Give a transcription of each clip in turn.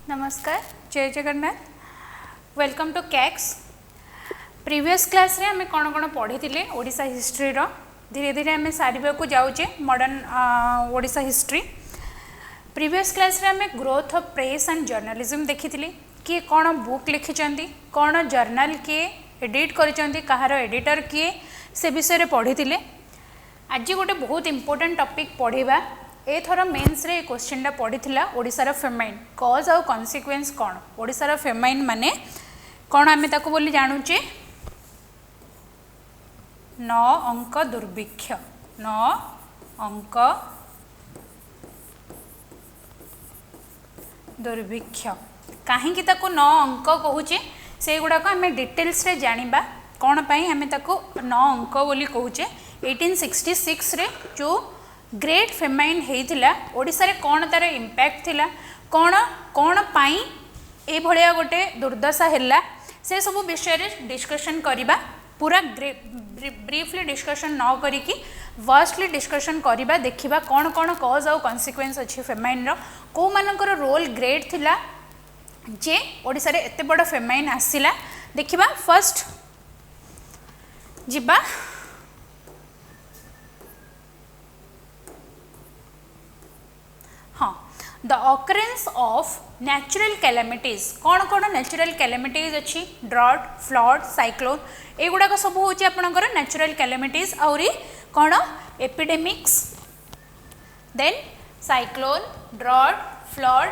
नमस्कार, जय Jagannath. Welcome to कैक्स। प्रीवियस क्लास रे हमें कौन कौन पढ़ी थे ओडिशा हिस्ट्री रो धीरे धीरे हमें सारिबा को जाऊचे modern Odisha history. Previous class रे हमें growth of press and journalism देखी किए कौन बुक लिखिं कौन जर्नल किए एडिट कर कहार एडिटर किए से विषय पढ़ी थे। आज गोटे बहुत इंपोर्टेंट टॉपिक पढ़ा एथर मेन्स रे क्वेश्चन पड़ीला ओडिशार फेमाइन कज आउ कॉन्सिक्वेंस कौन ओडिशार फेमाइन माने कौन आमे ताको बोली जानूचे 9 अंक दुर्भिक्ष 9 अंक दुर्भिक्ष कहीं ताको 9 अंक कहूचे से गुड़ाक आम डिटेल्स रे जानिबा कौन पाई आमे ताको 9 अंक बोली कहूचे। 1866 रे जो ग्रेट फेमाइन होता ओडिशा रे कौन तार इम्पैक्ट थिला कौन कौन पाई ए भलिया गोटे दुर्दशा हैला से सब विषय रे डिस्कशन करिबा पूरा ब्रीफली डिस्कशन न करिकी वास्टली डिस्कशन करिबा देखिबा कौन कौन कज आउ कॉन्सिक्वेंस अच्छी फेमाइन रो को मानकर रोल ग्रेट थिला जे ओडिशा रे एते बड़ फेमाइन आसिला देखिबा। फर्स्ट जिबा हाँ the occurrence of natural calamities कौन कौन नेचुरल कैलामिटीज अच्छी ड्रॉट फ्लड साइक्लोन एगुड़ाक सब हूँ आपंकर नेचुरल कैलामिटीज आउरी कौन epidemics then cyclone drought flood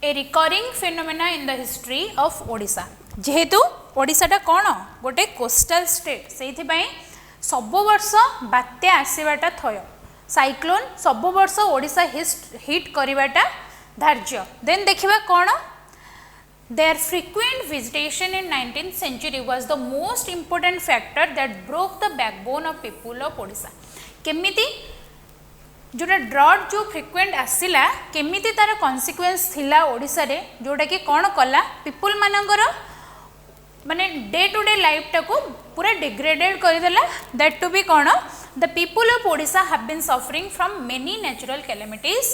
a recurring phenomena in the history of Odisha जेहेतु ओडिशाटा कौन गोटे कोस्टल स्टेट से सब वर्ष बात्या आसवाटा थय साइक्लोन सब वर्ष ओडिशा हिट करवाटा धार्य। देन देखिबा कौन their frequent visitation in 19th century was the most important factor that broke the backbone of people of Odisha केमिति जोटा ड्रॉट जो फ्रीक्वेंट आसिला केमिति तार कॉन्सिक्वेंस थिला ओडिशा रे जोटा कि कौन कला पीपुल मानकर माने डे टू डे लाइफ टाको पूरा डिग्रेडेड करदेला दैट टू बी कौन the people of Odisha have been suffering from many natural calamities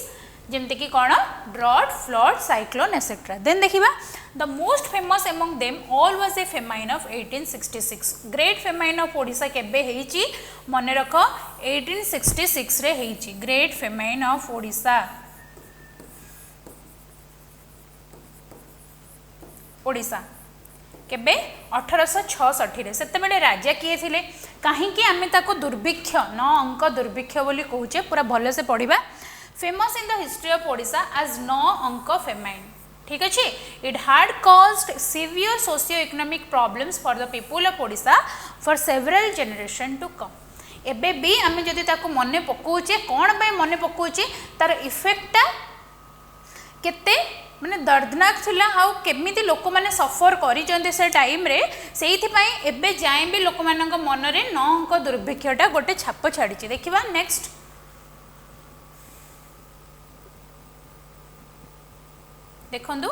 जेमते कि कौन drought flood cyclone etcetera. Then देखिबा the most famous among them all was a famine of 1866 great famine of Odisha केबे हेची मने रख 1866 रे हेची great famine of Odisha Odisha केबे 1866 सेतेबेले राजा किए थिले कहीं आमे ताको दुर्भिक्ष 9 अंक दुर्भिक्ष बोली कहूचे पूरा भल से पढ़िबा। Famous in the history of Odisha as 9 अंक फेमाइन ठीक अच्छे it had caused severe socio economic problems for the people of Odisha for several generation to come एबे भी आमे जदि ताको मने पकाउचे कौन पे मने पकाउचे तार इफेक्टटा केते माने दर्दनाक थिला आउ केमिति लोक माने सफर करिसंते से टाइम रे सेइथि पई एबे जाय भी लोक मानक मन रे 9 अंक दुर्भिक्षटा गोटे छाप छाड़ी देखिबा। नेक्स्ट देखंदु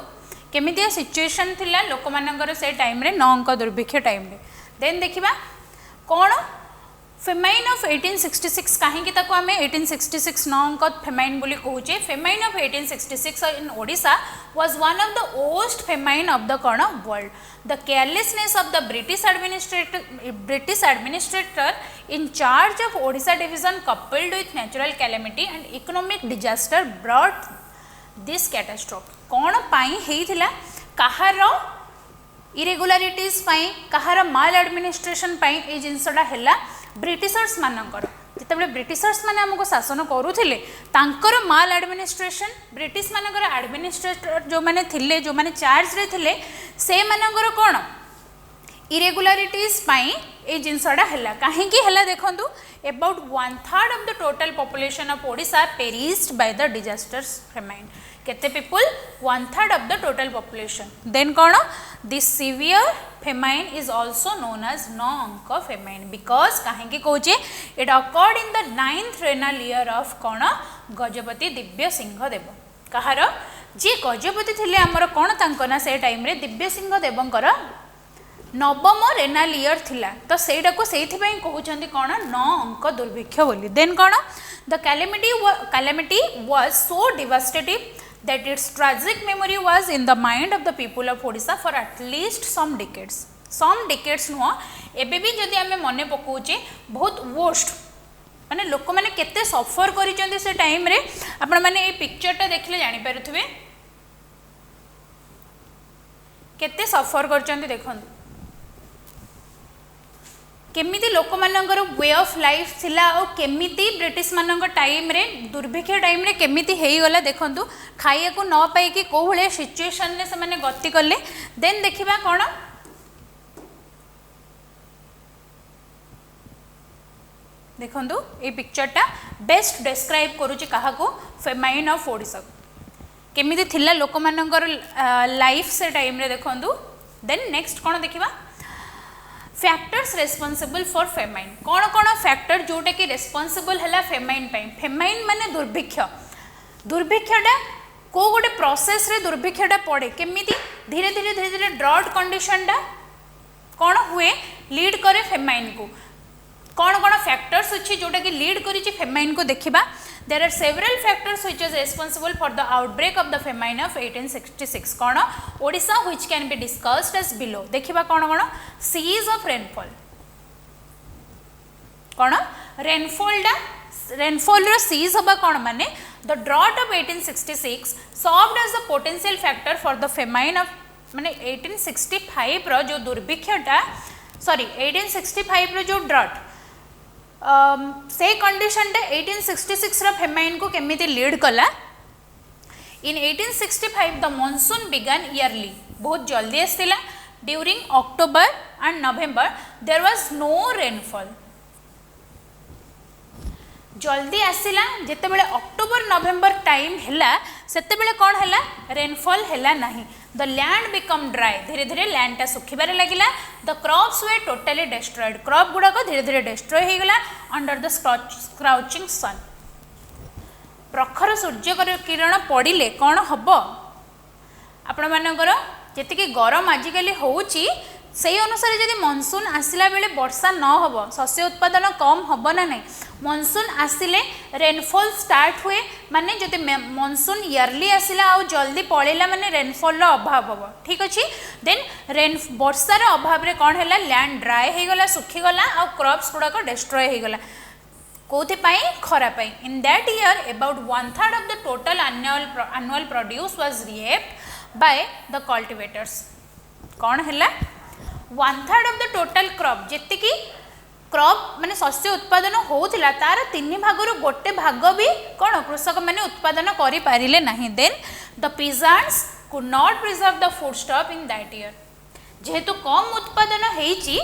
केमितिया सिचुएशन थिला लोक मानकर से टाइम रे 9 अंक दुर्भिक्ष टाइम रे। देन देखिबा कौन फेमाइन ऑफ 1866 कहीं ताको आमे 1866 9 अंक फेमाइन बोली कहूचे। Famine of 1866 in Odisha was one of the worst famine of the कौन world the carelessness of the British administrator in charge of Odisha division coupled with natural calamity and economic disaster brought this catastrophe कौन पाई हेइथिला कहार इरेगुलारिटीज पाई कहार माल administration पाई ए जिनसटा हैला Britishers मानकर जितेबाला Britishers माने हमको शासन करुले तांकर माल administration British मानकर एडमिनिस्ट्रेटर जो माने थिले जो माने चार्ज रे थिले से मानकर कौन इरेगुलारिटीज पाई ए जिनसटा हैला कहीं हैला देखंतु about 1/3 of the total population of Odisha perished by the disasters famine केते people 1/3 of the total population. Then कौन this severe famine is also known as 9 अंक फेमाइन बिकॉज कहीं कहूचे it occurred in the 9th regnal year of कौन गजपति दिव्य सिंह देव कहार जी गजपति थिले आमर कौन तांको से टाइम रे दिव्य सिंह देवंकर नवम रेनाल ईयर थिला तो सेटा को सेइथि पई कहउछंती कोन 9 अंक दुर्भिक्ष बोली। देन कोन the calamity was so devastative that its tragic memory was in the mind of the people of Odisha for at least some decades नुह एबे भी जदि आमे मने पकाउचे बहुत वर्स्ट माने लोक माने केते सफर करिसेंती से टाइम रे आपण माने ए पिक्चरटा देखले जानि पारुथबे केते सफर करचंती देखंतु केमिति लोक मानकर वे ऑफ लाइफ थिला और केमिति ब्रिटिश मानक टाइम रे दुर्भिक्ष टाइम रे केमिति हेई गला देखंतु खाइया को न पाई कि को भले सिचुएशन ने से माने गति करले देन देखिबा कोन देखंतु ए पिक्चरटा बेस्ट डिस्क्राइब करूची काहा को फेमाइन ऑफ ओडिसा केमिति थिला लोक मानकर लाइफ से टाइम रे देखंतु देन नेक्स्ट कोन देखिबा फैक्टर्स रेस्पॉन्सिबल फॉर फेमाइन कौन कौन फैक्टर जोटा कि रेस्पॉन्सिबल है फेमाइन फेमाइन माने दुर्भिक्षटा को गोटे प्रोसेस रे दुर्भिक्षटा पड़े केमिति धीरे धीरे धीरे धीरे ड्रॉट कंडीशनटा कौन हुए लीड करे फेमाइन को कौन कौन फैक्टर्स अच्छी जोटा कि लीड करी फेमाइन को देखिबा there are several factors which is responsible for the outbreak of the famine of 1866 कौन Odisha which can be discussed as below देखिबा कौन कौन seas of rainfall कौन rainfall रो seas होबा कौन माने the drought of 1866 served as a potential factor for the famine of माने 1865 रो जो दुर्भिक्षटा 1865 रो जो drought से कंडीशन टे 1866 रा फेमाइन को केमिति लीड कला in 1865 the monsoon began early बहुत जल्दी आसला during October and November there was no rainfall जल्दी आसला जिते बेले अक्टोबर नवेम्बर टाइम हैला सेते बेले कोन हैला रेनफॉल हैला नहीं द लैंड बिकम ड्राई धीरे धीरे लैंडटा सुखिबारे लागिला the crops were totally destroyed crop गुडा को धीरे धीरे डिस्ट्रॉय हो गला अंडर द स्क्राउचिंग सन प्रखर सूर्य किरण पड़िले कौन हम आपण मानकर जी गरम आजिकल होउची से अनुसार जदि मनसून आसला बेले वर्षा न हो शस्य उत्पादन कम हम ना नहीं मनसून आसिले रेनफॉल स्टार्ट हुए माने जदि मनसून ईयरली आसला आ जल्दी पड़ेला माने रेनफॉल अभाव हम ठीक अच्छे देन वर्षार अभाव रे कौन है लैंड ड्राई हो गला सुखी गला आ क्रॉप्स गुड़ाक डिस्ट्रॉय हो गला कोथिपाई खरा पाई in that year about 1/3 of the total annual produce was reaped by the cultivators कौन है 1/3 ऑफ द टोटल क्रॉप जी क्रॉप माने शस्य उत्पादन होउथिला तार 3 भागरु गोटे भाग भी कौन कृषक माने उत्पादन करि पारिले नहीं then the peasants could not preserve the food stock in that year जेहेतु कम उत्पादन हेची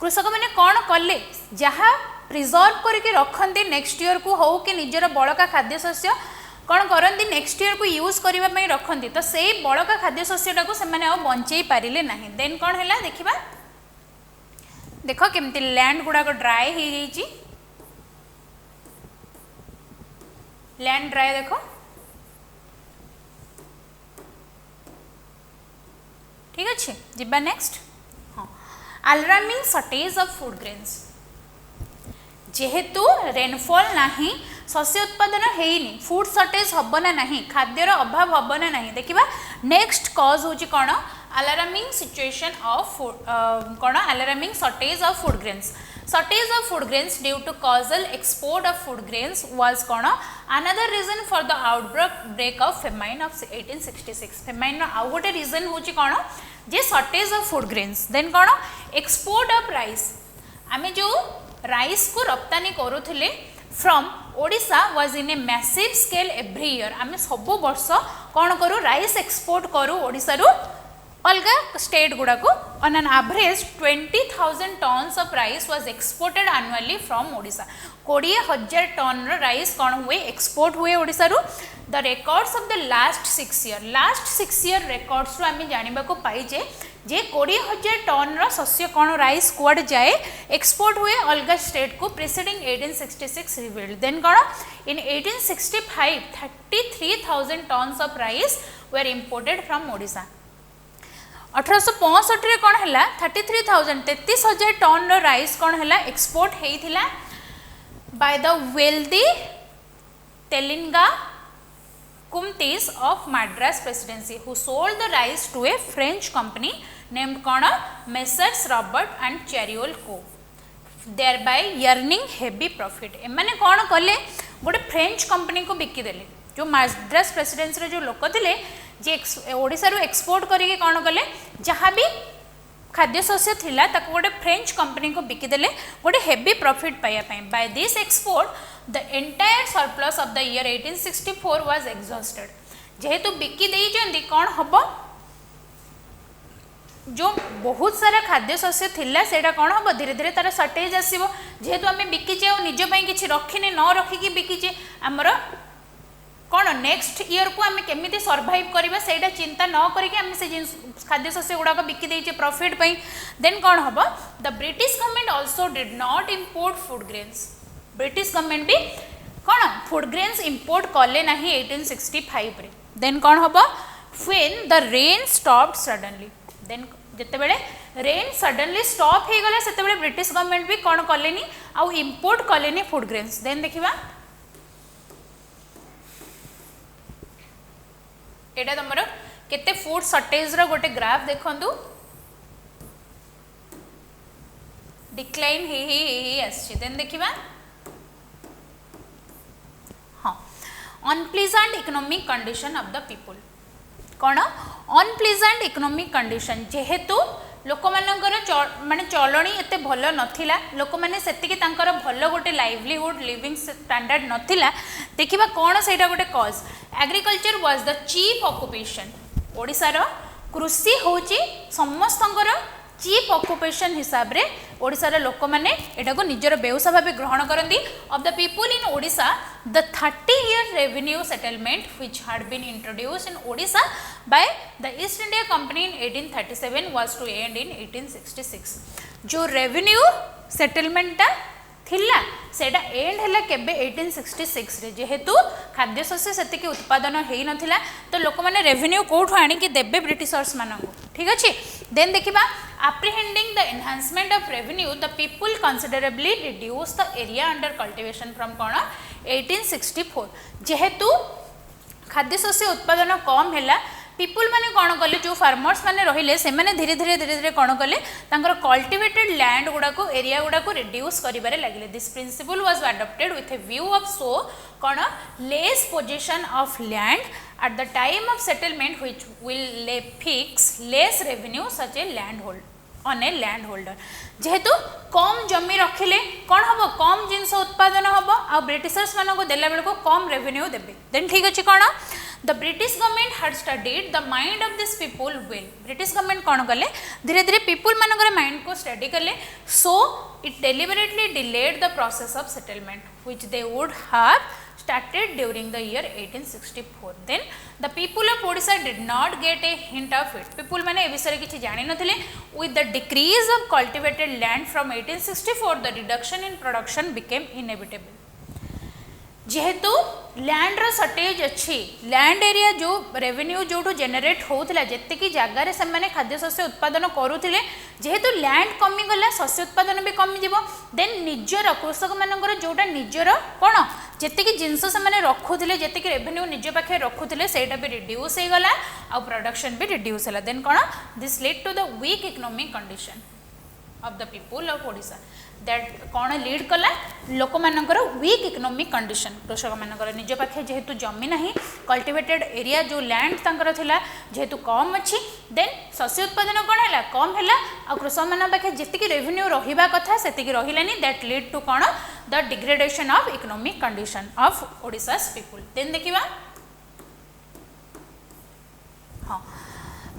कृषक माने कौन कले जहाँ प्रिजर्व करके रखती नेक्स्ट ईयर को हो कि निजर बड़का खाद्य शस्य कौन करती नेक्स्ट ईयर को यूज करने रखती तो से बड़का खाद्य शस्यटा को से बंचई पारे ना देन कौन है देखा देख केमती लैंड गुड़ाक ड्राई हो जाइए लैंड ड्राई देख ठीक अच्छे जिबा नेक्स्ट हाँ alarming shortage of food grains जेहेतु रेनफॉल नहीं शस्य उत्पादन हेनी फूड शॉर्टेज हम ना नहीं खाद्यर अभाव हम ना नहीं देखा नेक्स्ट कॉज हूँ कौन अलार्मिंग सिचुएशन ऑफ कौन alarming shortage of food grains shortage of food grains due to causal export of food grains was कौन another reason for the outbreak of famine of 1866 famine आउ गोटे reason हूँ कौन जे shortage of food grains then कौन export of rice आमे जो rice को रप्तानी करुले from Odisha was in a massive scale every year आमे सब वर्ष कौन करूँ राइस एक्सपोर्ट करूँ ओडिशा रु अलग स्टेट गुड़ाक on an average 20,000 tons of rice was exported annually from Odisha 20,000 ton rice कौन हुए एक्सपोर्ट हुए ओडिशा रु the records of the last 6 year records रु आमे जानिबा को पाइजे जे 20,000 टन शस्य कौन राइस कुआड जाए एक्सपोर्ट हुए अलग स्टेट को प्रिसीडिंग 1866 रिवील्ड देन कौन in 1865 33,000 tons of rice were imported from Odisha 1865 कौन है 33,000 टन राइस कौन है एक्सपोर्ट होता by the wealthy Telinga Kumtis of Madras Presidency, who sold the rice to a French company named कौन Messrs Robert and Chariol Co, thereby earning heavy profit. एमाने कौन कले गोटे फ्रेंच कंपनी को बिकी देले, जो माद्रास प्रेसिडेंसी रे जो लोक थिले जे ओडिसा रो एक्सपोर्ट करिके कौन कले जहाँ भी खाद्य शस्य थिला ताको गोटे फ्रेंच कंपनी को बिकी देले गोटे हेवी प्रॉफिट पाया पई. By this export the entire surplus of the year 1864 was exhausted. जेहेतु बिकी देई जंदी कौन हबो जो बहुत सारा खाद्य शस्य थिला सेटा कौन हबो धीरे धीरे तार शॉर्टेज आसीबो. जेहेतु आमे बिकीचे और निज पई किछि रखिने न रखिकी बिकीचे हमर कौन नेक्स्ट ईयर को आम केमी सर्वाइव करवा से चिंता न करके से खाद्य शस्य गुड़ाक बिकी देचे प्रॉफिट पई. देन कौन हम the British government also did not import food grains. British government भी कौन फूड ग्रेन्स इंपोर्ट कले ना 1865 रे. देन कौन हम when the rain stopped suddenly. Then जितेबले रेन सडनली स्टॉप हो गला सेतेबले ब्रिटिश गवर्नमेंट भी कौन कलेनी आउ इंपोर्ट कलेनी फूड ग्रेन्स. देन देखिबा एटा तुमर केते फूड शॉर्टेज रो गोटे ग्राफ देखंतु डिक्लाइन हे आछि. देन देखिबा हां unpleasant economic condition of the people. कौन अनप्लीजेंट इकोनॉमिक कंडीशन जेहेतु लोक मानकर माने चलणी एते भल नथिला, लोक माने सेतिके तांकर भल गोटे लाइवलीहुड लिविंग स्टैंडर्ड नथिला. देखिबा कौन सेटा गोटे cause agriculture was the chief occupation. Odisha रो कृषि होची समस्तंकर चीफ ऑक्युपेशन हिसाब रे ओडिसा रे लोक माने एटा को निजर व्यवसाय भाबे ग्रहण करंदी. Of the people in Odisha the 30-year revenue settlement which had been introduced in Odisha by the East India Company in 1837 was to end in 1866. जो रेवेन्यू सेटलमेंट थिला सेटा एंड हैला केबे 1866 रे. जेहेतु खाद्य शस्य सेतिके उत्पादन हेई नथिला तो लोक माने रेवेन्यू कोठो आनी कि देबे ब्रिटिशर्स मानंगु. ठीक अछि. देन देखिबा apprehending the enhancement of revenue the people considerably reduced the area under cultivation from कौन 1864. जेहेतु खाद्य शस्य उत्पादन कम हैला पीपुल माने कौन कले जो फार्मर्स माने रहिले से माने धीरे धीरे कौन कले तांकर कल्टिवेटेड लैंड गुडा को एरिया गुडा को रिड्यूस करिबारे लागले. This principle was adopted with a view of so कौन less position of land at the time of settlement which will fix less revenue such a land hold on a land holder. जेहेतु कम जमी रखिले कौन हम कम जिनस उत्पादन हम आ Britishers मान को देला बेल को कम रेवेन्यू देबे. देन ठीक अछि कौन the British government had studied the mind of this people well. British government कौन कले धीरे धीरे पीपल मानकर माइंड को स्टडी कले. So it deliberately delayed the process of settlement which they would have started during the year 1864. Then the people of Odisha did not get a hint of it. People माने ए विषय किछि जानि नथिले. With the decrease of cultivated land from 1864 the reduction in production became inevitable. जेहेतु land रो shortage अच्छी land area जो revenue जो generate होउथिला जेतिकी जगह रे से खाद्य शस्य उत्पादन करूथिले जेहेतु लैंड कमी गला शस्य उत्पादन भी कमी जीवो. देन निजर कृषक मानकर जोटा निजर कोन जेतिकी जिंस से रखुथिले जेतिकी रेवेन्यू निज पाखे रखुथिले सेटा भी रिड्यूस हे गला आ प्रोडक्शन भी रिड्यूस होला. देन कोन this lead to the weak economic condition of the people of Odisha. That कौन लीड कला लोक मानकर वीक इकोनॉमिक कंडीशन. कृषक मानकर निज पाखे जेहेतु जमी नहीं कल्टिवेटेड एरिया जो लैंड तांकर थिला जेहेतु कम अच्छी देन शस्य उत्पादन कौन है कम है आ कृषक मान पाखे जेतिकी रेवेन्यू रहिबा कथा सेतिकी रहिलानी. दैट लीड टू कौन the degradation of economic condition of Odisha's people. Then देखिबा हाँ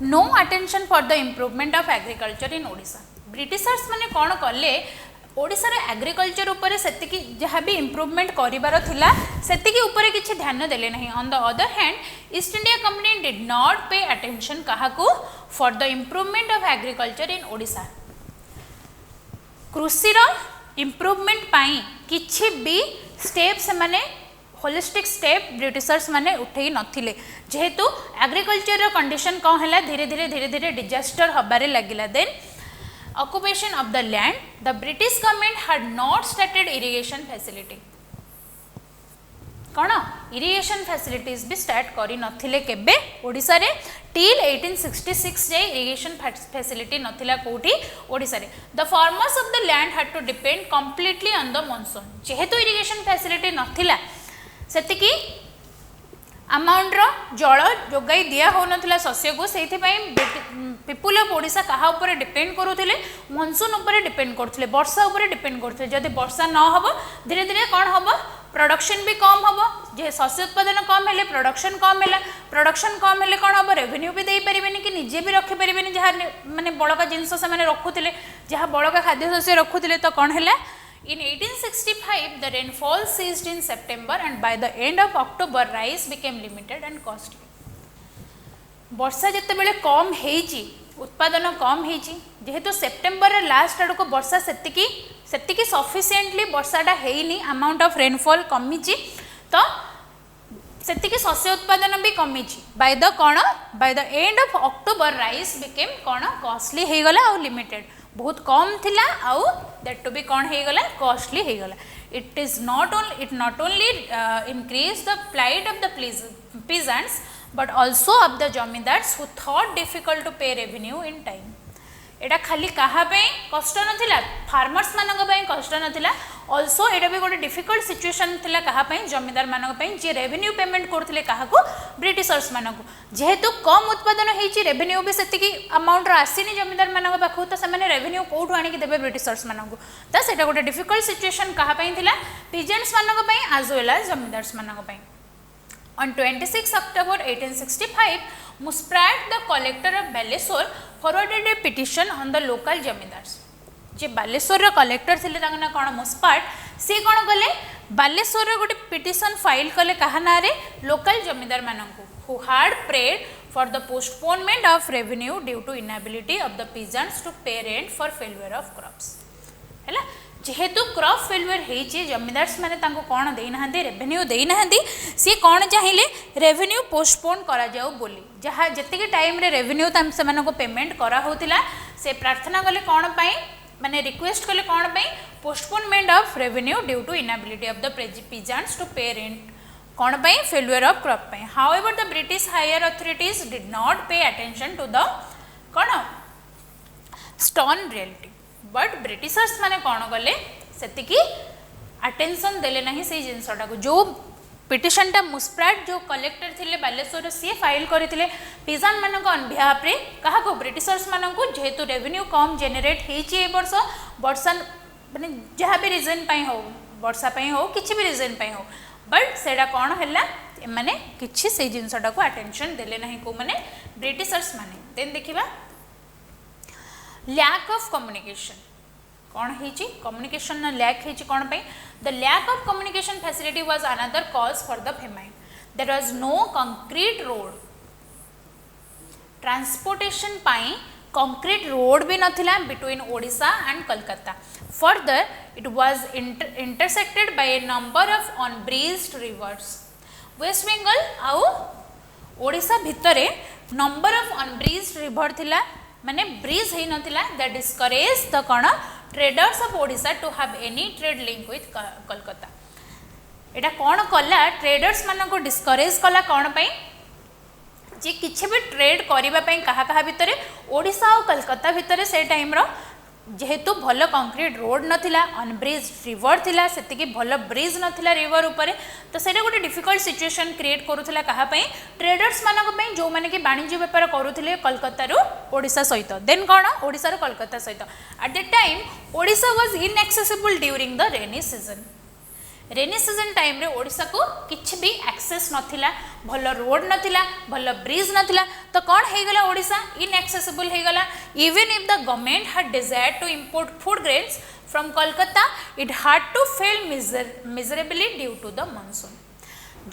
no attention for the improvement of agriculture in Odisha. Britishers माने कौन कले ओडिशार एग्रीकल्चर उपरे सेतिकी जहाँ भी इम्प्रूवमेंट करिबार थिला सेतिकी उपरे किछि ध्यान देले नहीं. On the other hand East India Company did not pay attention काहाकू for the improvement of agriculture in Odisha. कृषि रो इम्प्रूवमेंट पाई किछि भी स्टेप से माने होलिस्टिक स्टेप ब्रिटिशर्स माने उठे नथिले. जेहेतु एग्रीकल्चर रो कंडीशन कौन है धीरे धीरे डिजास्टर हबारे लगिला. Then occupation of the land, the British government had not started irrigation facility. कौन इरिगेशन फैसिलिटीज भी स्टार्ट करी नथिले केबे ओडिसा रे टिल 1866 जे इरिगेशन फैसिलिटी नथिला कोठी ओडिसा रे the farmers of the land had to depend completely on the monsoon जेहेतु इरिगेशन फैसिलिटी नथिला सेतिकी अमाउंट रो जल जोगाई दिया हो नथिला शस्य को सेथि पई पीपुल ऑफ ओडिसा कहा ऊपर डिपेंड करूथिले मॉनसून ऊपर डिपेंड करथिले वर्षा ऊपर डिपेंड करथिले जदि वर्षा न हबो धीरे धीरे कोन हबो प्रोडक्शन भी कम हम जे शस्य उत्पादन कम हेले प्रोडक्शन कम है प्रोडक्शन कम हेले कौन हम रेवेन्यू भी दे पारे कि निजे भी रखिपारे जहाँ माने बड़का जिनस से रखुले जहाँ बड़का खाद्य शस्य रखुले तो कौन है In 1865 the rainfall ceased in September and by the end of October rice became limited and costly. वर्षा जिते बेले कम हेची उत्पादन कम हेची जेहेतु सेप्टेम्बर लास्ट आड़ को वर्षा सेतिकी सफिशिएंटली वर्षाटा हेनी अमाउंट ऑफ रेनफॉल कमीची तो सेतिकी शस्य उत्पादन भी कमीची by the end of October rice became कौन कॉस्टली हो गला और लिमिटेड बहुत कम थिला आउ दैट टू बी कौन हो गला कॉस्टली हो गला it not only increase the plight of the peasants but also of the zamindars who thought difficult to pay revenue in time. एटा खाली कहा कष्ट नाला फार्मर्स मानक कष्ट नाला ऑल्सो एटा भी गोटे डिफिकल्ट सिचुएशन थिला कहा जमींदार मानक जे रेवेन्यू पेमेंट करथिले कहा को ब्रिटिशर्स मानक जेहेतु कम उत्पादन होईची रेवेन्यू भी सेतिकी अमाउंट रो आसीनी जमींदार मानक पाखु तो से रेवेन्यू कोठु आनी देबे ब्रिटिशर्स मानक तो सेटा गोटे डिफिकल्ट सिचुएशन कहा थिला पीजेंट्स मानक एज वेल एज जमींदार्स मानक On 26 October 1865, Musprat, the collector of Balesore, forwarded a petition on the local zamindars. J Baleshwar collector थिले तांका ना कोन मुस्पाट से कोन गले बालेश्वर गोटे पिटिशन फाइल कले कहा ना रे लोकल जमींदार मानंकु who had prayed for the postponement of revenue due to inability of the peasants to pay rent for failure of crops. हैला जेहेतु क्रॉप फेल्युअर होती जमींदार्स मैंने कौन देना रेवेन्यू देना सी कौन चाहिए रेवेन्यू पोस्टपोन करा जाऊ बोली जहाँ जी टाइम रे रेवेन्यू से पेमेंट कराला से प्रार्थना कले कौन पाई माने रिक्वेस्ट कले कौन पाई postponement of revenue due to inability of the peasants to pay rent कौन पाई फेल्युअर ऑफ क्रॉप पाई. However the British higher authorities did not pay attention to the कौन स्टर्न रियलिटी बट ब्रिटिशर्स माने कौन कले सेतिकी अटेंशन देले नहीं से जिनसटा को जो पिटिशनटा मुस्प्राट जो कलेक्टर थिले बालेश्वर सी फाइल करथिले पिजान मानक ऑन बिहाफ रे कहा को ब्रिटिशर्स मानक जेहेतु रेवेन्यू कम जेनेरेट हेची ए वर्ष वर्षा माने जहाँ भी रीजन पाई हो वर्षा पाई हो किछि भी रीजन पाई हो बट सेडा कौन हैला माने किछि से जिनसटा को अटेंशन देले नहीं को माने ब्रिटिशर्स माने देन देखिबा लैक ऑफ कम्युनिकेशन कौन है कम्युनिकेशन लैक है कौन पे the lack of communication facility was another cause for the famine there was no concrete road transportation पाई कंक्रीट रोड भी नथिला between Odisha and Kolkata further it was intersected by a number of unbridged rivers west Bengal आउ ओडिशा भितरे number of unabridged river थिला माने bridge है नथिला that discourage the कौन traders of Odisha to have any trade link with Kolkata. एटा कौन कला ट्रेडर्स मान को डिस्करेज कला कौन पाई जे किछि भी ट्रेड करिबा पई कहा कहा भितरे ओडिशा और कोलकाता भितरे से टाइम रो जेहेतु भल कंक्रीट रोड नथिला अनब्रिज रिवर थिला सेतिकी भल ब्रिज नथिला रिवर ऊपर तो सेटा गोटे डिफिकल्ट सिचुएशन क्रिएट करूथिला कहा पई ट्रेडर्स मानक पई जो माने कि वाणिज्य व्यापार करूथिले कोलकाता रो ओडिशा सहित देन कोन ओडिशा रो कोलकाता सहित eight that time Odisha was inaccessible during the rainy season rainy season time रे ओडिशा को किछि भी एक्सेस नथिला भल रोड नथिला भल ब्रिज नथिला तो कौन हो गला ओडिशा इनएक्सेसिबल हो गला even if the government had desire to import food grains from Kolkata it had to fail miserably due to the monsoon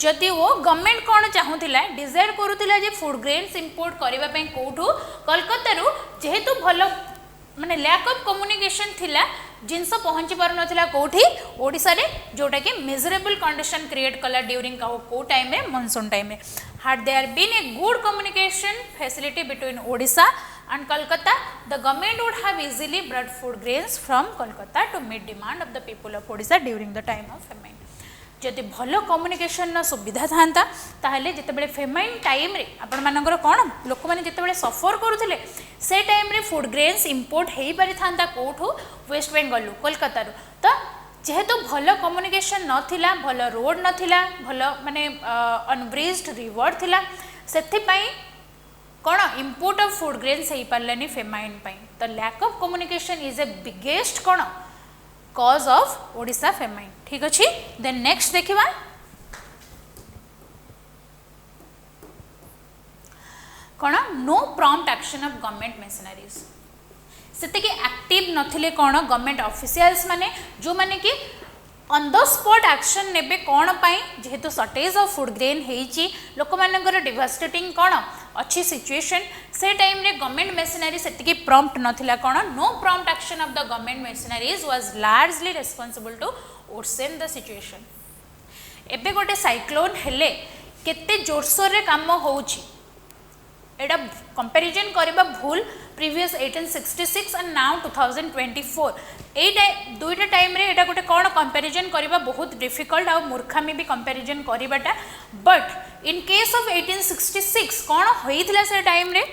जदि वो गवर्नमेंट कौन चाहूला डिजायर करूला जे फूड ग्रेन्स इंपोर्ट करबा पई कोठू कोलकाता रु जेहेतु भल माने लैक ऑफ कम्युनिकेशन थिला जिनस पहुँची पार नाला कौटी ओडिशा रे जोटा कि मिजरेबल कंडीशन क्रिएट कला ड्यूरिंग को टाइम रे मानसून टाइम रे had there been a good communication facility between Odisha and Kolkata the government would have easily brought food grains from Kolkata to meet demand of the people of Odisha during the time of famine. जदि भल communication सुविधा था ताहले जितेबाला famine time रे आपण मानकर कौन लोक मैंने जितेबाला सफर करुले से टाइम रे फूड ग्रेन्स इंपोर्ट हो पारि था कौटू वेस्ट बेंगल कोलकाता तो जेहेतु भल कम्युनिकेशन नथिला भल रोड नथिला भल माने अनब्रिज्ड रिवर थिला सेथिपाई कौन इंपोर्ट ऑफ फूड ग्रेन्स हो पारानी फेमाइन तो lack of communication is a biggest कौन कॉज ऑफ ओडिशा फेमाइन ठीक अच्छे। देन नेक्स्ट देखिबा कौन no prompt action of government machineries सेते कि एक्टिव नथिले कौन गवर्नमेंट ऑफिशियल्स माने जो माने कि ऑन द स्पॉट एक्शन नेबे कौन पाई जेहेतु शॉर्टेज ऑफ फूड ग्रेन हेची लोक मानकर डिवास्टेटिंग कौन अच्छी सिचुएशन से टाइम रे गवर्नमेंट मशीनरी सेतिकी प्रॉम्प्ट नथिला कौन no prompt action of the government machineries was largely responsible to worsen the situation. एबे गोटे साइक्लोन हेले केते जोरसोर रे काम होउची एटा कंपैरिजन करबा भूल प्रीवियस 1866 एंड नाउ 2024 एटा दुईटा टाइम रे एटा गोटे कौन कंपैरिजन करबा बहुत डिफिकल्ट आ मूर्खामी भी कंपैरिजन करबाटा बट इन केस ऑफ 1866 कौन होइथिला से टाइम रे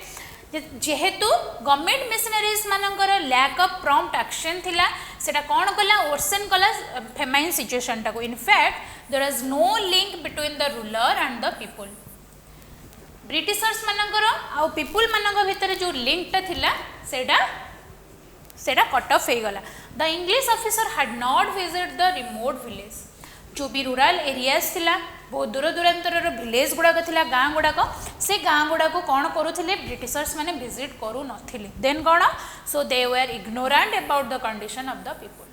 जेहेतु गवर्नमेंट मशीनरीज मानकर लैक ऑफ प्रॉम्प्ट एक्शन थिला सेटा कौन कला वर्सन कला फेमाइन सिचुएशन टाको in fact there is no link between the ruler and the people Britishers मानकर आउ पीपुल मानक भितर जो लिंकटा थिला सेटा कट ऑफ हो गला। The English officer had not visit the remote village जो भी रूरल एरियाज थिला बहुत दूर दूरांतर विलेज गुड़ाक थिला गाँ गुड़ाक से गाँ गुड़ाक कौन करुले ब्रिटिशर्स माने विजिट करू नथिले देन कौन so they were ignorant about the condition of the people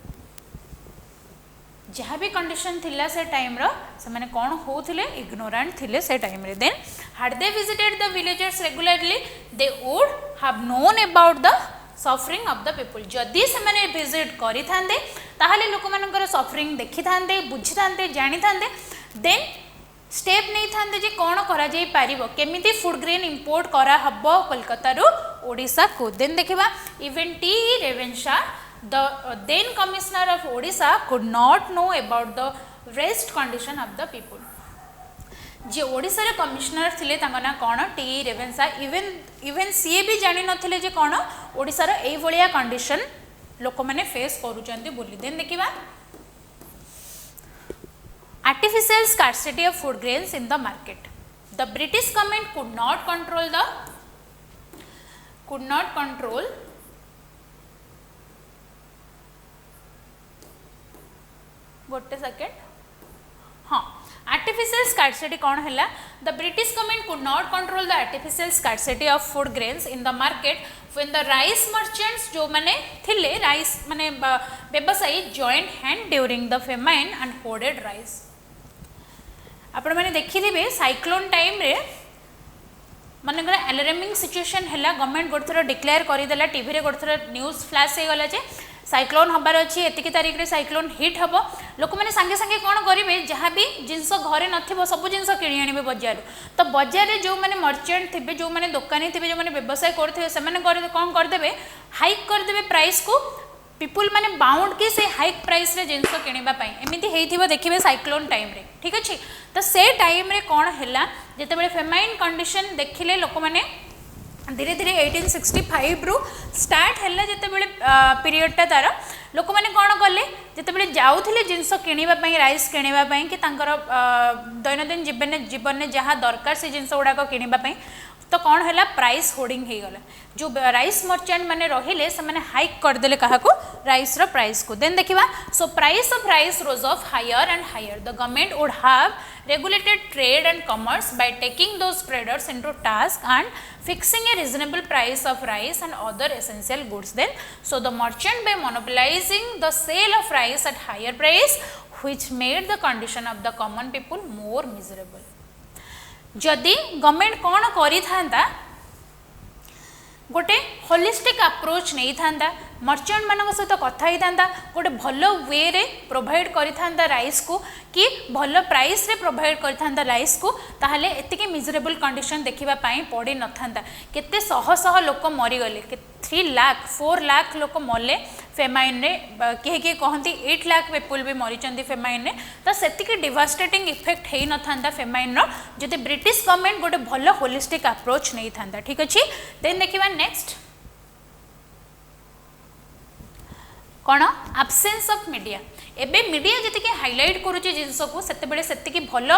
जहाँ भी कंडीशन थिला से टाइम रो से माने कौन होथिले इग्नोरेंट थिले से टाइम रे then had they visited the villagers regularly they would have known about the suffering of the people जदि से माने विजिट करि थांदे ताहाले लोक मानकर सफरिंग देखि थांदे बुझि थांदे जानि थांदे देन स्टेप नहीं थांदे जे कौन करा जाई पारिबो केमिति फूड ग्रेन इंपोर्ट करा हबो कोलकाता रो ओडिसा को देन देखिबा even T Ravenshaw the then commissioner of Odisha could not know about the rest condition of the people जे ओडिशा रे कमिश्नर थिले तांका ना कोन टी रेवेन्शा इवन सी भी जानि नथिले जे कोन ओडिशा रे एई भलिया कंडीशन लोक माने फेस करूचंती बोली देन देखिबा artificial scarcity of food grains in the market the British government could not control गोटे सेकेंड हाँ आर्टिफिशियल स्कार्सिटी कौन है the British government could not control the artificial scarcity of food grains in the market when the rice merchants जो माने थिले rice माने व्यवसायी joint hand during the famine and hoarded rice आपण माने देखिथिबे साइक्लोन टाइम रे मानकर अलार्मिंग सिचुएशन है गवर्नमेंट गोटे थर डिक्लेयर करदेला टीवी रे गोटे थर न्यूज फ्लैश हो गला जे साइक्लोन हबार अच्छी एतिकी तारीख रे साइक्लोन हिट हम लोक मैंने सांगे सांगे कौन करेंगे जहाँ भी जिनस घरे न सब जिन किणी आने बजार तो बजार में जो मैंने मर्चेंट थे जो मैंने दोकानी थे जो मैंने व्यवसाय करेंगे से कौन करदे हाइक करदे प्राइस को पीपुल माने बाउंड कि से हाइक प्राइस रे जिनस किणवाई एमती होइथिबो देखिबे साइक्लोन टाइम रे ठीक अच्छे तो से टाइम रे कौन है जिते फेमाइन कंडीशन देखिले लोक मैंने धीरे धीरे 1865 रु स्टार्ट है जिते पीरियडटा तार लोक मैंने कौन कले जिते जाऊे जिनस किणापी राइस किणापी कि दैनंदिन जीवन में जहाँ दरकार से जिनस गुड़ाक किणापी तो कौन है प्राइस होर्डिंग हो गला जो राइस मर्चेंट मैंने रहिले से मैंने हाइक करदे क्या राइस रो प्राइस को देन देखिबा so price of rice rose of higher and higher the government would have regulated trade and commerce by taking those traders into task and fixing a reasonable price of rice and other essential goods then so the merchant by monopolizing the sale of rice at higher price which made the condition of the common people more miserable जदि government कौन करि थांदा गोटे holistic approach नहीं थांदा merchant मान सहित कथा होता गोटे भल वे रे प्रोवाइड करता राइस को कि भल प्राइस रे प्रोवाइड करता राइस को ताहले एतिके मिजरेबल कंडीशन देखापी पड़ी न था केते शह शह लोक मरीगले 3 लाख 4 लाख लोक मले फेमाइन रे किए किए कहती 8 लाख पीपुल भी मरीचंदी फेमाइन रे तो सेतिके डिवास्टेटिंग इफेक्ट है न था फेमाइन रो जदि ब्रिटिश गवर्नमेंट गोटे भल होलिस्टिक अप्रोच नहीं था। ठीक अच्छे देन देखिबा नेक्स्ट कौन एब्सेंस ऑफ मीडिया एबे मीडिया जति हाइलाइट करूचे जिनस को सेते बेले सेतिके भल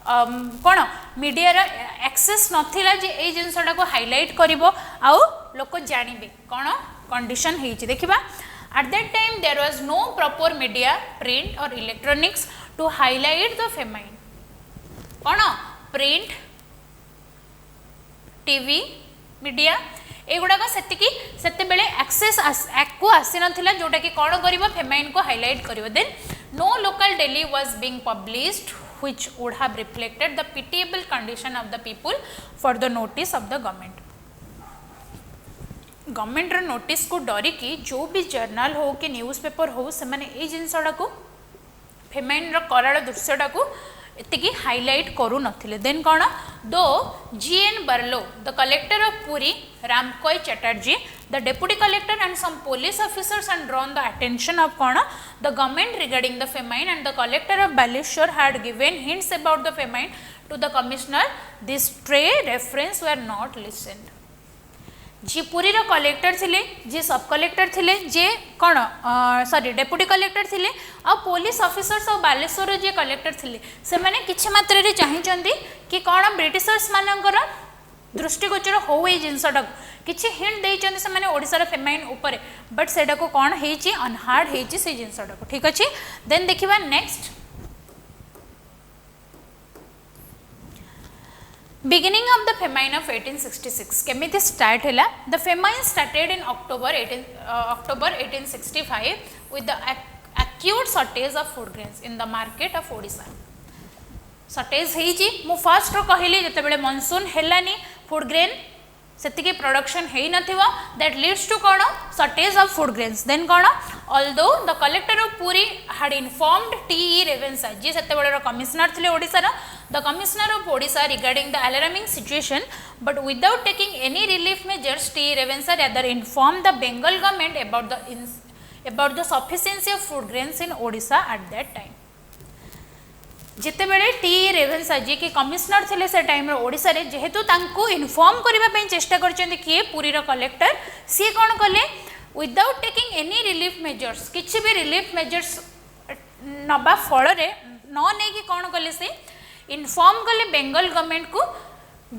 कौन मीडिया एक्सेस नथिला जे ए जिनसटा को हाइलाइट करिवो आउ लोक जानिबे कौन कंडीशन हेछि देखिबा at that time there was no proper media print और electronics to highlight the famine कौन प्रिंट टीवी मीडिया एगुड़ाक सेते बेले एक्सेस को आसी नथिला जोटा कि कौन करिवो फेमाइन को हाइलाइट करिवो then no local daily was being published which would have reflected the pitiable condition of the people for the notice of the government. Government रो नोटिस को डरी कि जो भी जर्नल हो कि न्यूज़पेपर हो से माने ए जिनसडा को फेमाइन रो कराल दृश्यटा को एतिकी हाइलाइट करू नथिले देन कोन दो G N Barlow the collector of Puri Ramkoy Chatterjee the deputy collector and some police officers and drawn the attention of kona the government regarding the famine and the collector of Baleshwar had given hints about the famine to the commissioner. These stray reference were not listened. जी पुरी रो collector थिले जी सब collector थिले जे कौन sorry deputy collector थिले आ police officers और बालेश्वर जे collector थिले से माने किछि मात्रा रे चाहिचंदी कि कौन ब्रिटिशर्स मानकर दृष्टिगोचर हो ए जिनसटा किछि हिंट देइचंदी से माने ओडिसा रो फेमाइन ऊपर बट सेडा को कौन हेची अनहार्ड हेची से जिनसटा को ठीक अछि देन देखिबा next Beginning of the famine of 1866 केमिति स्टार्ट हैला the famine started in October 1865 with the acute shortage of food grains in the market of Odisha. shortage हेजी मु फर्स्ट रो कहली जते बेले मानसून हेलानी फूड ग्रेन सेतिके प्रोडक्शन हेई नथिवो दैट लीड्स टू कोन shortage of food grains then कोन although the collector of Puri had informed T.E. Revensa जे सेते बेले रो कमिश्नर थिले ओडिसा रो the commissioner of Odisha regarding the alarming situation but without taking any relief measures T.E. Revensa rather informed the Bengal government about the sufficiency of food grains in Odisha at that time. जिते बेले T Ravenshaw जी की commissioner थिले से time रो ओडिसा रे जेहेतु तांको inform करबा पई चेष्टा करचंदी कि पुरी रो कलेक्टर सी कोन कले without taking any relief measures किछि भी रिलीफ मेजर्स नबा फल रे न नै कि कोन कले से इन्फॉर्म कले बेंगल गवर्नमेंट को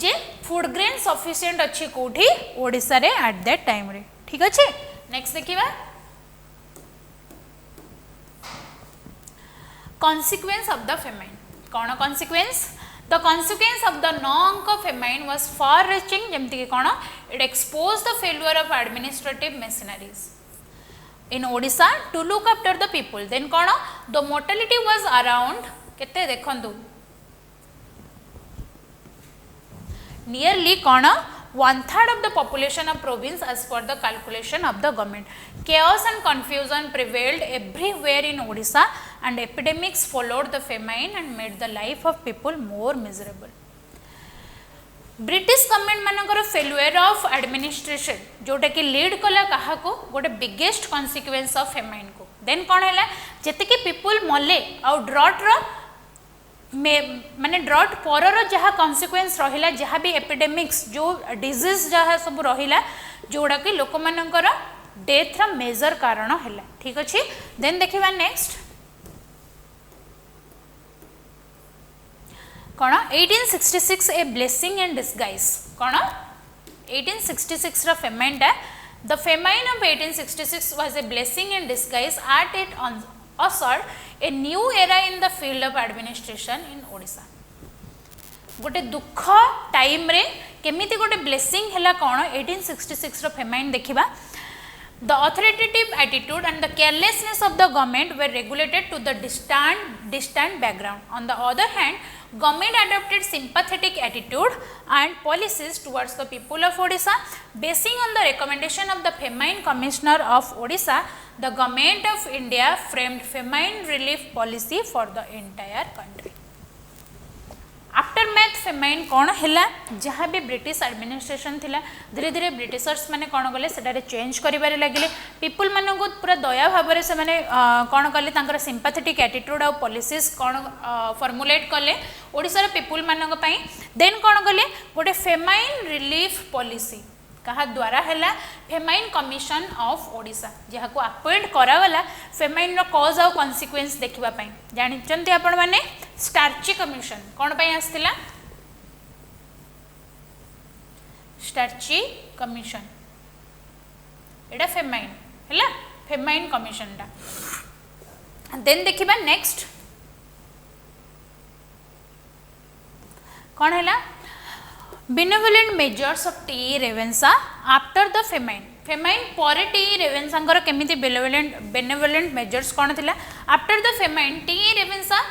जे फूड ग्रेन सफिशिएंट अछि कोठी ओडिसा रे एट दैट टाइम रे ठीक अछि नेक्स्ट देखिबा consequence of the famine कौन consequence the consequence of the non famine was far reaching जेमति कि कौन it exposed the failure of administrative machineries in Odisha to look after the people then कौन the mortality was around केते देखंतु nearly कौन 1/3 of the population of province as per the calculation of the government. Chaos and confusion prevailed everywhere in Odisha and epidemics followed the famine and made the life of people more miserable. British government मानकर failure of administration जोटा कि lead कला कहा को गोटे biggest consequence of famine को then कौन है जेते कि पीपुल मले आउ ड्रॉट रो माने ड्रॉट पर जहाँ कॉन्सिक्वेंस रहिला जहाँ भी एपिडेमिक्स जो डिजीज जहाँ सब रहिला जोड़ा कि लोक मानकर डेथ रा मेजर कारण है ठीक अच्छे देन देखिबा नेक्स्ट कौन 1866 ए ब्लेसिंग एंड डिस्गाइज कौन 1866 रा famine the famine of 1866 was a blessing and disguise at it ushered a new era in the field of administration in Odisha. गोटे दुख टाइम रे केमिति गोटे ब्लेसिंग हैला कोन 1866 रो फेमाइन देखिबा The authoritative attitude and the carelessness of the government were regulated to the distant background. On the other hand, government adopted sympathetic attitude and policies towards the people of Odisha. Basing on the recommendation of the Famine Commissioner of Odisha, the government of India framed famine relief policy for the entire country. After math famine कौन है जहाँ भी British administration थिला धीरे धीरे Britishers माने कौन कले सेटारे चेंज करिबारे लगिले पीपल मानक पूरा दया भाव से माने कौन कले तांकर सिंपैथेटिक एटीट्यूड और पॉलिसीज कौन फॉर्मुलेट कले ओडिसा पीपल मानक पई देन कौन कले गोटे फेमाइन रिलीफ पॉलिसी कहा द्वारा है फेमाइन कमिशन ऑफ ओडिशा जहाँ को अपॉइंट करागला फेमाइन रो कॉज और कॉन्सिक्वेंस देखिबा पई जानिचंती आपण माने स्टार्ची कमिशन कौन पई आस्तिला स्टार्ची कमिशन एडा फेमाइन हैला फेमाइन कमिशन टा देन देखिबा नेक्स्ट कौन हैला benevolent measures of T. Revensa after the famine. Famine ପରେ T. Revensaଙ୍କର କେମିତି benevolent measures କ'ଣ ଥିଲା after the famine T. Revensa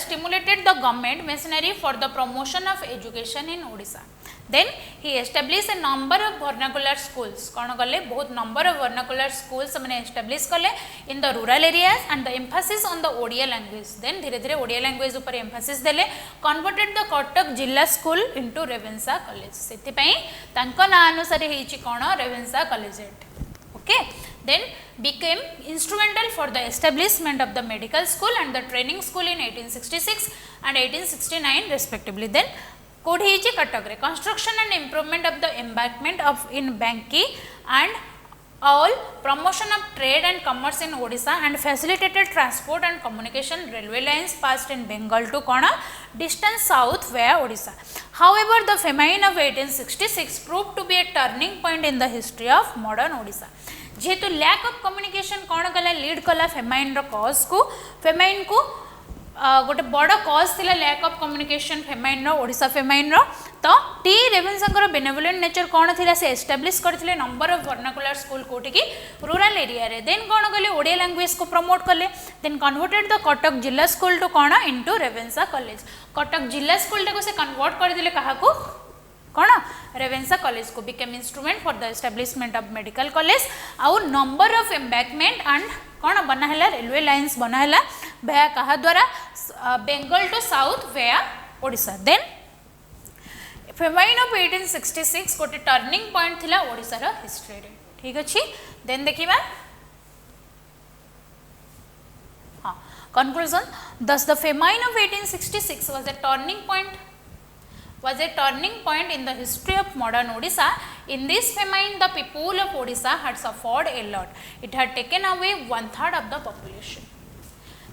stimulated the government machinery for the promotion of education in Odisha. Then he established a number of vernacular schools. कौन कले बहुत number of vernacular schools मैंने establish कले in the rural areas and the emphasis on the Odia language. Then धीरे धीरे Odia language ऊपर emphasis देले converted the Cuttack जिला school into Revensa college. सेति पई तांको ना अनुसार हेची कौन Revensa collegiate. Okay. Then became instrumental for the establishment of the medical school and the training school in 1866 and 1869 respectively. Then कोठी हिची कटक रे construction and improvement of the embankment of in Banki and all promotion of trade and commerce in Odisha and facilitated transport and communication railway lines passed in Bengal to कौन distance south via Odisha. However the famine of 1866 prove to be a turning point in the history of modern Odisha. जेहेतु lack of communication कौन कला lead कला famine रो cause को famine को गोटे बड़ कज थिला लैक ऑफ कम्युनिकेशन फेमाइन रो ओडिशा फेमाइन रो तो टी रेवेन्साଙ୍କର बेनेवोलेंट नेचर कौन थिला से एस्टाब्लिश करथिले नंबर ऑफ वर्नाकुलर स्कूल कोठी की रूरल एरिया रे. देन कौन कले ओडिया लैंग्वेज को प्रमोट कले. देन कन्वर्टेड द कटक जिला स्कूल टू कौन इनटू रेवेन्सा कॉलेज. कटक जिला स्कूल को से कन्वर्ट कर दिले कहा को कौन रेवेन्सा कॉलेज को became instrument for the establishment of medical college आउ नंबर ऑफ एम्बैंकमेंट एंड कौन बनाला रेलवे लाइन्स बनाला भया कहा द्वारा Bengal to south via Odisha. Then famine of 1866 गोटे टर्निंग पॉइंट थिला ओडिशा रो हिस्ट्री रे. ठीक अछि. देन देखिबा हां conclusion. thus the famine of 1866 was a turning point in the history of modern Odisha. In this famine, the people of Odisha had suffered a lot. It had taken away 1/3 of the population.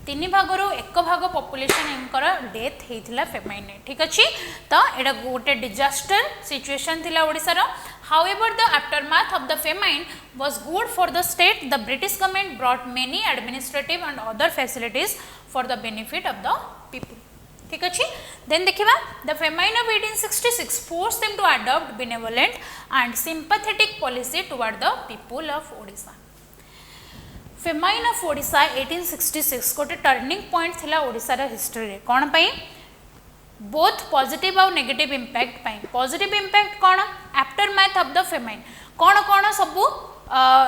3 भागरो 1 भाग population इनकर death हेतिला famine. ठीक अछि. तो एडा गोटे disaster situation थिला ओडिसा रो. However, the aftermath of the famine was good for the state. The British government brought many administrative and other facilities for the benefit of the people. ठीक अच्छे. Then देखिबा the famine of 1866 force them to adopt benevolent and sympathetic policy toward the people of Odisha. Famine of Odisha 1866 गोटे turning point थिला ओडिशा रा history रे. कोन पई both positive और नेगेटिव इंपैक्ट पई. पॉजिटिव इंपैक्ट कोन आफ्टरमैथ ऑफ द फेमाइन कोन कोन सबु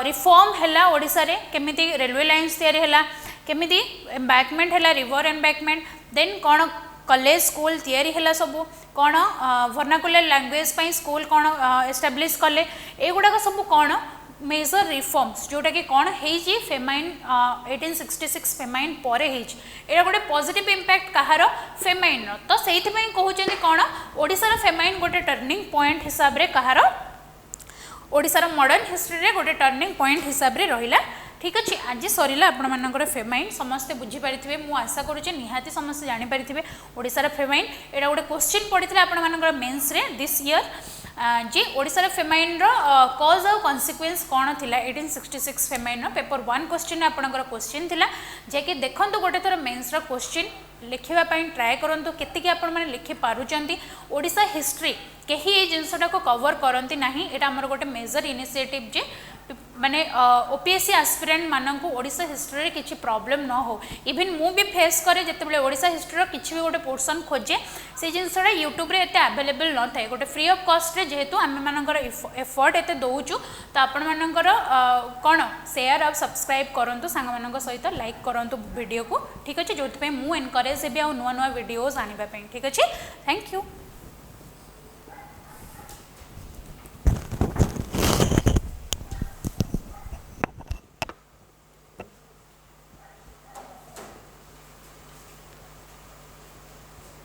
रिफॉर्म हैला ओडिशा रे. केमिति रेलवे लाइन्स तयारी हैला केमिति एम्बैंकमेंट हैला रिवर एम्बैंकमेंट. देन कोन कॉलेज स्कूल तैयारी है सब कौन वर्नाकुलर लैंग्वेज पाई स्कूल कौन एस्टाब्लिश कले एगुड़ा सब कौन मेजर रिफॉर्म्स जोटा कि कौन है फेमाइन 1866 फेमाइन पर एटा गोटे पॉजिटिव इंपैक्ट कहार फेमाइन तो से कहते कौन ओडिशार फेमाइन गोटे टर्निंग पॉइंट हिसाब रे कहार ओडिशार मॉडर्न हिस्ट्री रे गोटे टर्निंग पॉइंट हिसाब रे रहिला. ठीक अच्छे. आज सरला आपंकर फेमाइन समस्ते बुझीपारे मुझे आशा करुचे निहाती समस्ते जानीपारे ओडिशार फेमाइन एटा गोटे क्वेश्चन पड़ता आपंकर मेन्स रे दिस ईयर जे ओडिशार फेमाइन कज और कन्सिक्वेंस कौन थी 1866 फेमाइन पेपर 1 क्वेश्चन आपंकर क्वेश्चन थिला जे कि देखंतु गोटे थर मेन्स क्वेश्चन लिखिबा पई ट्राए करंतु केतिकी आपण माने लिखि पारुचंती ओडिशा हिस्ट्री कहीं ये जिनसटा को कवर करती ना यहाँ आमर गोटे मेजर इनिशिएटिव जे माने ओपीएससी एस्पिरेंट मानक ओडिशा हिस्ट्री किसी प्रॉब्लम न हो इवन मु भी फेस करे जिते ओडिशा हिस्ट्री किसी भी गोटे पोर्सन खोजे से जिनसा यूट्यूब रे एते अवेलेबल न थाए गोटे फ्री ऑफ कॉस्ट रे जेहेतु आम मानकर एफर्ट एते दउचु तो आपण मानकर कौन शेयर और सब्सक्राइब करंतु सांग मानक सहित लाइक करंतु वीडियो को ठीक अच्छे जो मु एनकरेज हेबी आ नुआ नुआ वीडियोस आनिबा पई ठीक अच्छे थैंक यू।